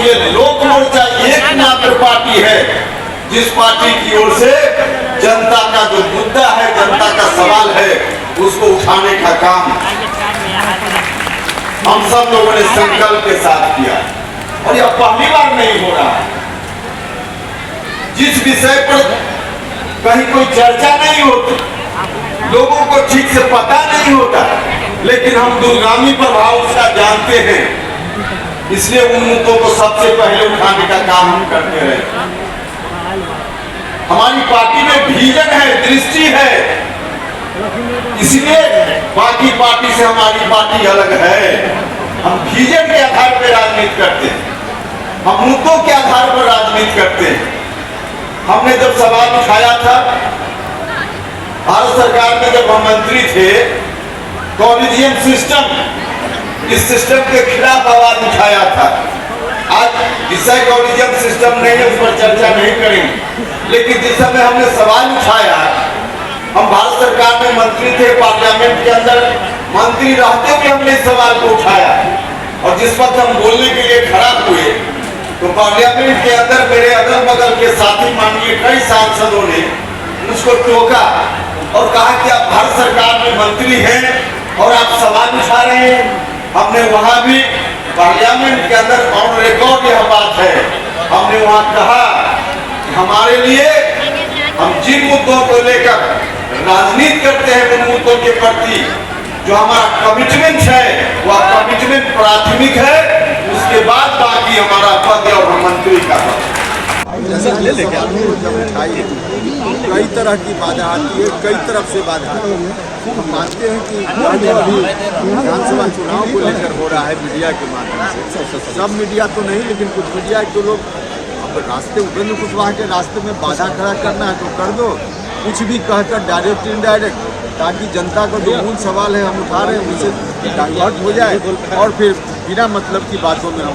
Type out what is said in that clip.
ये लोक मोर्चा एकमात्र पार्टी है जिस पार्टी की ओर से जनता का जो मुद्दा है, जनता का सवाल है, उसको उठाने का काम हम सब लोगों ने संकल्प के साथ किया। और यह पहली बार नहीं हो रहा है। जिस विषय पर कहीं कोई चर्चा नहीं होती, लोगों को ठीक से पता नहीं होता, लेकिन हम दूरगामी प्रभाव उसका जानते हैं, इसलिए उन मुद्दों को सबसे पहले उठाने का काम हम करते रहे। हमारी पार्टी में विजन है, दृष्टि है, इसलिए बाकी पार्टी से हमारी पार्टी अलग है। हम विजन के आधार पर राजनीति करते हैं, हम मुद्दों के आधार पर राजनीति करते हैं। हमने जब सवाल उठाया था भारत सरकार में, जब हम मंत्री थे, कॉलेजियम सिस्टम, इस सिस्टम के खिलाफ आवाज उठाया था। आज विषय कॉलेजियम सिस्टम नहीं है, उस पर चर्चा नहीं करेंगे, लेकिन जिस समय हमने सवाल उठाया, हम भारत सरकार में मंत्री थे, पार्लियामेंट के अंदर मंत्री रहते हुए हमने इस सवाल को उठाया, और जिस वक्त हम बोलने के लिए खड़ा हुए तो पार्लियामेंट के अंदर मेरे अगल बगल के साथी माननीय कई सांसदों ने मुझको टोका और कहा कि आप भारत सरकार में मंत्री हैं और आप सवाल उठा रहे हैं। हमने वहां भी पार्लियामेंट के अंदर ऑन रिकॉर्ड यह बात है, हमने वहां कहा कि हमारे लिए, हम जिन मुद्दों को लेकर राजनीति करते हैं, उन मुद्दों के प्रति जो हमारा कमिटमेंट है, वह कमिटमेंट प्राथमिक है, उसके बाद बाकी हमारा पद और मंत्री का पद। कई तरह की बाधा आती है, कई तरफ से बाधा आती है। हम मानते हैं कि अभी विधानसभा चुनाव को लेकर हो रहा है मीडिया के माध्यम से, सब मीडिया तो नहीं, लेकिन कुछ मीडिया के लोग अब रास्ते उपेंद्र कुशवाहा के रास्ते में बाधा खड़ा करना है तो कर दो, कुछ भी कहकर डायरेक्ट इनडायरेक्ट, ताकि जनता का जो मूल सवाल है हम उठा रहे हैं उनसे डाइवर्ट हो जाए और फिर बिना मतलब की बातों में हम